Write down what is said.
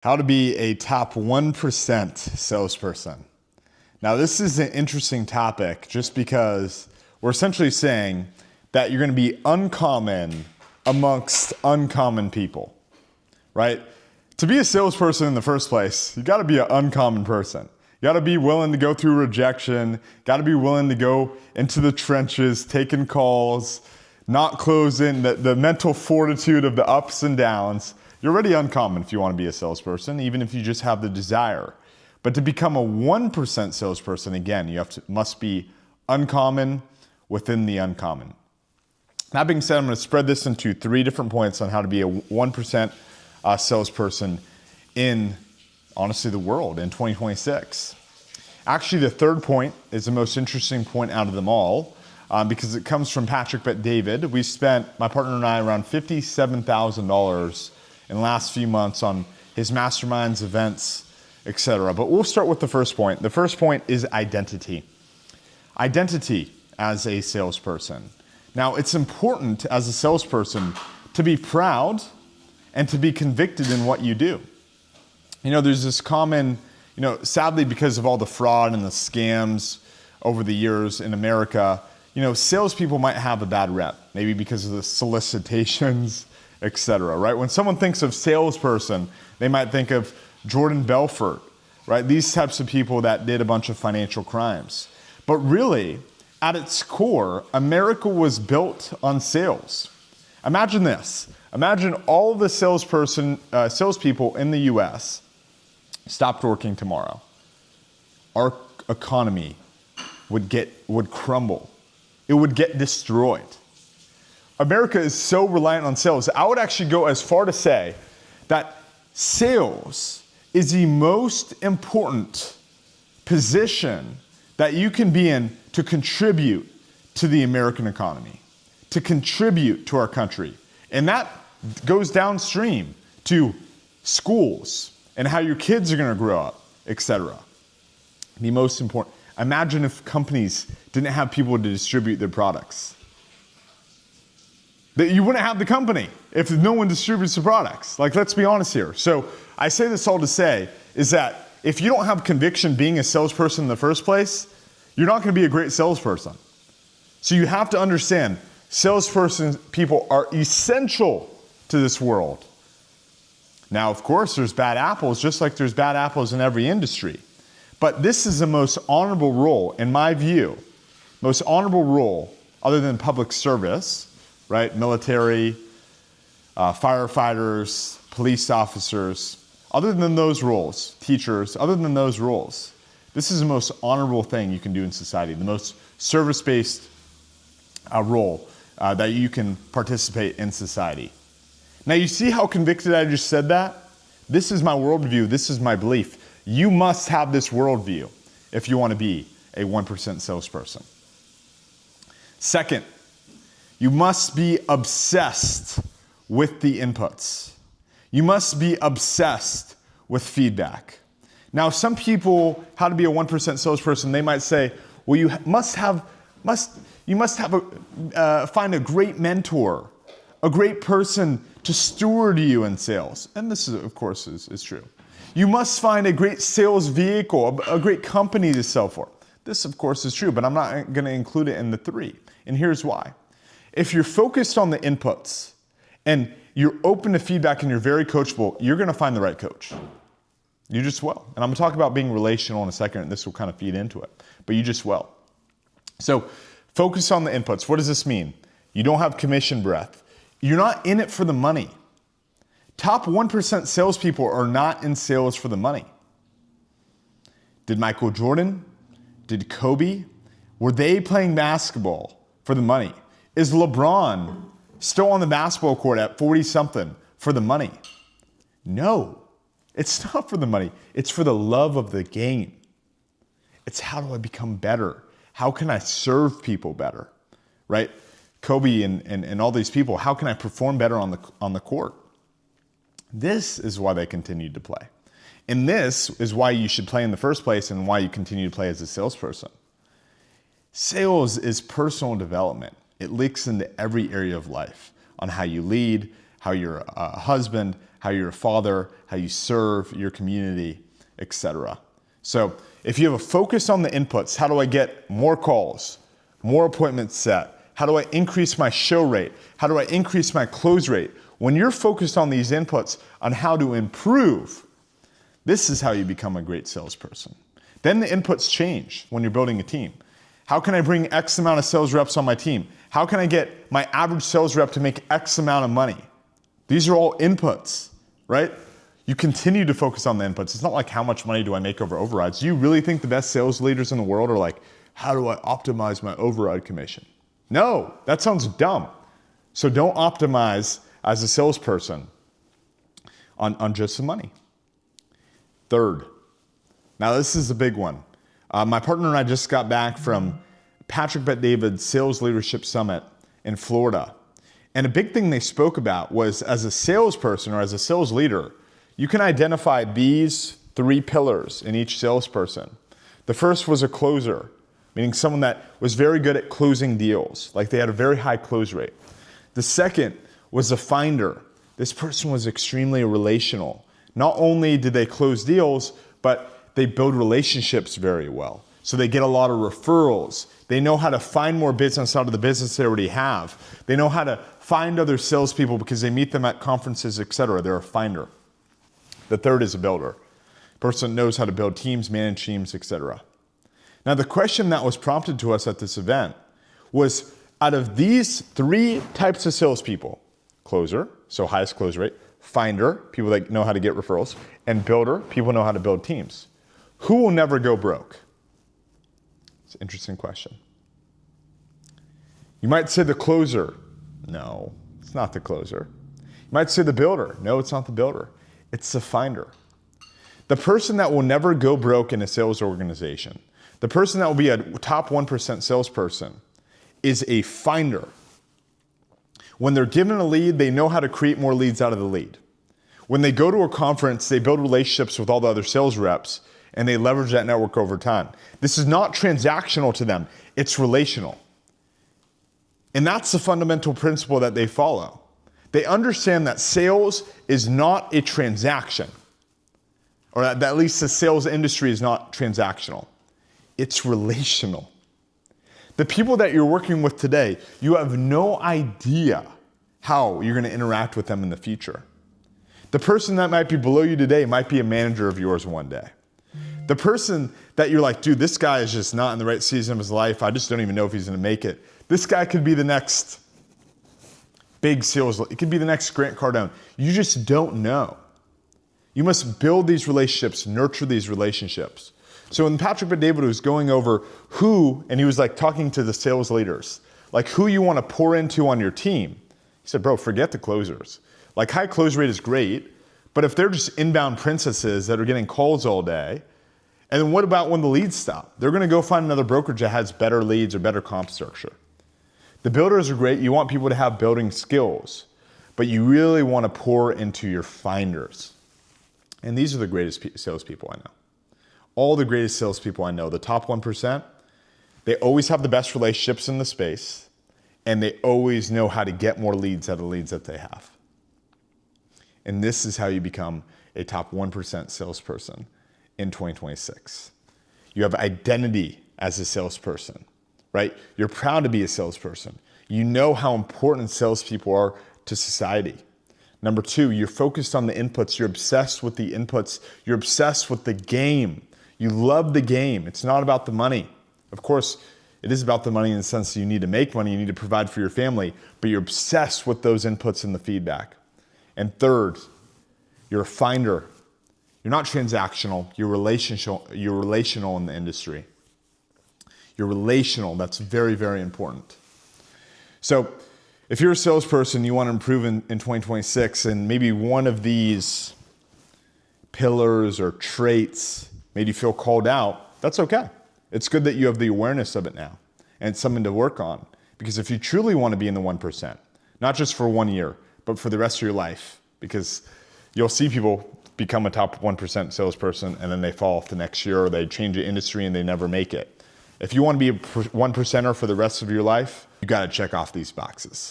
How to be a top 1% salesperson. Now, this is an interesting topic just because we're essentially saying that you're going to be uncommon amongst uncommon people, right? To be a salesperson in the first place, you got to be an uncommon person. You got to be willing to go through rejection, got to be willing to go into the trenches, taking calls, not closing, the mental fortitude of the ups and downs. You're already uncommon if you want to be a salesperson, even if you just have the desire. But to become a 1% salesperson, again, you must be uncommon within the uncommon. That being said, I'm going to spread this into 3 different points on how to be a 1% salesperson in, honestly, the world in 2026. Actually, the third point is the most interesting point out of them all because it comes from Patrick Bet-David. We spent, my partner and I, around $57,000 in the last few months on his masterminds, events, etc. But we'll start with the first point. The first point is identity. Identity as a salesperson. Now, it's important as a salesperson to be proud and to be convicted in what you do. You know, there's this common, sadly, because of all the fraud and the scams over the years in America, salespeople might have a bad rep, maybe because of the solicitations, etc. Right? When someone thinks of salesperson, they might think of Jordan Belfort, right? These types of people that did a bunch of financial crimes. But really, at its core, America was built on sales. Imagine this. Imagine all the salespeople in the US stopped working tomorrow. Our economy would crumble. It would get destroyed. America is so reliant on sales. I would actually go as far to say that sales is the most important position that you can be in to contribute to the American economy, to contribute to our country. And that goes downstream to schools and how your kids are going to grow up, etc. The most important. Imagine if companies didn't have people to distribute their products. That you wouldn't have the company if no one distributes the products. Like, let's be honest here. So I say this all to say is that if you don't have conviction being a salesperson in the first place, you're not going to be a great salesperson. So you have to understand people are essential to this world. Now, of course, there's bad apples, just like there's bad apples in every industry. But this is the most honorable role, in my view, most honorable role other than public service, right? Military, firefighters, police officers, other than those roles, teachers, other than those roles, this is the most honorable thing you can do in society, the most service-based role that you can participate in society. Now, you see how convicted I just said that? This is my worldview. This is my belief. You must have this worldview if you want to be a 1% salesperson. Second, you must be obsessed with the inputs. You must be obsessed with feedback. Now, some people, how to be a 1% salesperson, they might say, well, you must find a great mentor, a great person to steward you in sales. And this is, of course, is true. You must find a great sales vehicle, a great company to sell for. This, of course, is true, but I'm not going to include it in the 3. And here's why. If you're focused on the inputs and you're open to feedback and you're very coachable, you're going to find the right coach. You just will. And I'm going to talk about being relational in a second, and this will kind of feed into it. But you just will. So focus on the inputs. What does this mean? You don't have commission breath. You're not in it for the money. Top 1% salespeople are not in sales for the money. Did Michael Jordan? Did Kobe? Were they playing basketball for the money? Is LeBron still on the basketball court at 40-something for the money? No, it's not for the money. It's for the love of the game. It's how do I become better? How can I serve people better, right? Kobe and all these people, how can I perform better on the court? This is why they continued to play. And this is why you should play in the first place and why you continue to play as a salesperson. Sales is personal development. It leaks into every area of life on how you lead, how you're a husband, how you're a father, how you serve your community, etc. So if you have a focus on the inputs, how do I get more calls, more appointments set? How do I increase my show rate? How do I increase my close rate? When you're focused on these inputs on how to improve, this is how you become a great salesperson. Then the inputs change when you're building a team. How can I bring X amount of sales reps on my team? How can I get my average sales rep to make X amount of money? These are all inputs, right? You continue to focus on the inputs. It's not like how much money do I make over overrides. Do you really think the best sales leaders in the world are like, how do I optimize my override commission? No, that sounds dumb. So don't optimize as a salesperson on just the money. Third, now this is a big one. My partner and I just got back from Patrick Bet-David's Sales Leadership Summit in Florida. And a big thing they spoke about was, as a salesperson or as a sales leader, you can identify these 3 pillars in each salesperson. The first was a closer, meaning someone that was very good at closing deals, like they had a very high close rate. The second was a finder. This person was extremely relational. Not only did they close deals, but they build relationships very well. So they get a lot of referrals. They know how to find more business out of the business they already have. They know how to find other salespeople because they meet them at conferences, etc. They're a finder. The third is a builder. A person knows how to build teams, manage teams, etc. Now, the question that was prompted to us at this event was, out of these 3 types of salespeople, closer, so highest close rate, finder, people that know how to get referrals, and builder, people know how to build teams, who will never go broke? It's an interesting question. You might say the closer. No, it's not the closer. You might say the builder. No, it's not the builder. It's the finder. The person that will never go broke in a sales organization, the person that will be a top 1% salesperson, is a finder. When they're given a lead, they know how to create more leads out of the lead. When they go to a conference, they build relationships with all the other sales reps, and they leverage that network over time. This is not transactional to them, it's relational. And that's the fundamental principle that they follow. They understand that sales is not a transaction, or that at least the sales industry is not transactional. It's relational. The people that you're working with today, you have no idea how you're going to interact with them in the future. The person that might be below you today might be a manager of yours one day. The person that you're like, dude, this guy is just not in the right season of his life. I just don't even know if he's going to make it. This guy could be the next big sales. It could be the next Grant Cardone. You just don't know. You must build these relationships, nurture these relationships. So when Patrick Bet-David was going over who, and he was like talking to the sales leaders, like who you want to pour into on your team, he said, bro, forget the closers. Like high close rate is great, but if they're just inbound princesses that are getting calls all day, and then what about when the leads stop? They're going to go find another brokerage that has better leads or better comp structure. The builders are great. You want people to have building skills, but you really want to pour into your finders. And these are the greatest salespeople I know. All the greatest salespeople I know, the top 1%, they always have the best relationships in the space, and they always know how to get more leads out of the leads that they have. And this is how you become a top 1% salesperson in 2026. You have identity as a salesperson, right? You're proud to be a salesperson. You know how important salespeople are to society. Number 2, you're focused on the inputs. You're obsessed with the inputs. You're obsessed with the game. You love the game. It's not about the money. Of course, it is about the money in the sense that you need to make money, you need to provide for your family, but you're obsessed with those inputs and the feedback. And third, you're a finder. You're not transactional, you're relational in the industry. You're relational, that's very, very important. So if you're a salesperson, you want to improve in 2026, and maybe one of these pillars or traits made you feel called out, that's okay. It's good that you have the awareness of it now, and it's something to work on. Because if you truly want to be in the 1%, not just for 1 year, but for the rest of your life, because you'll see people become a top 1% salesperson and then they fall off the next year, or they change the industry and they never make it. If you want to be a 1%er for the rest of your life, you got to check off these boxes.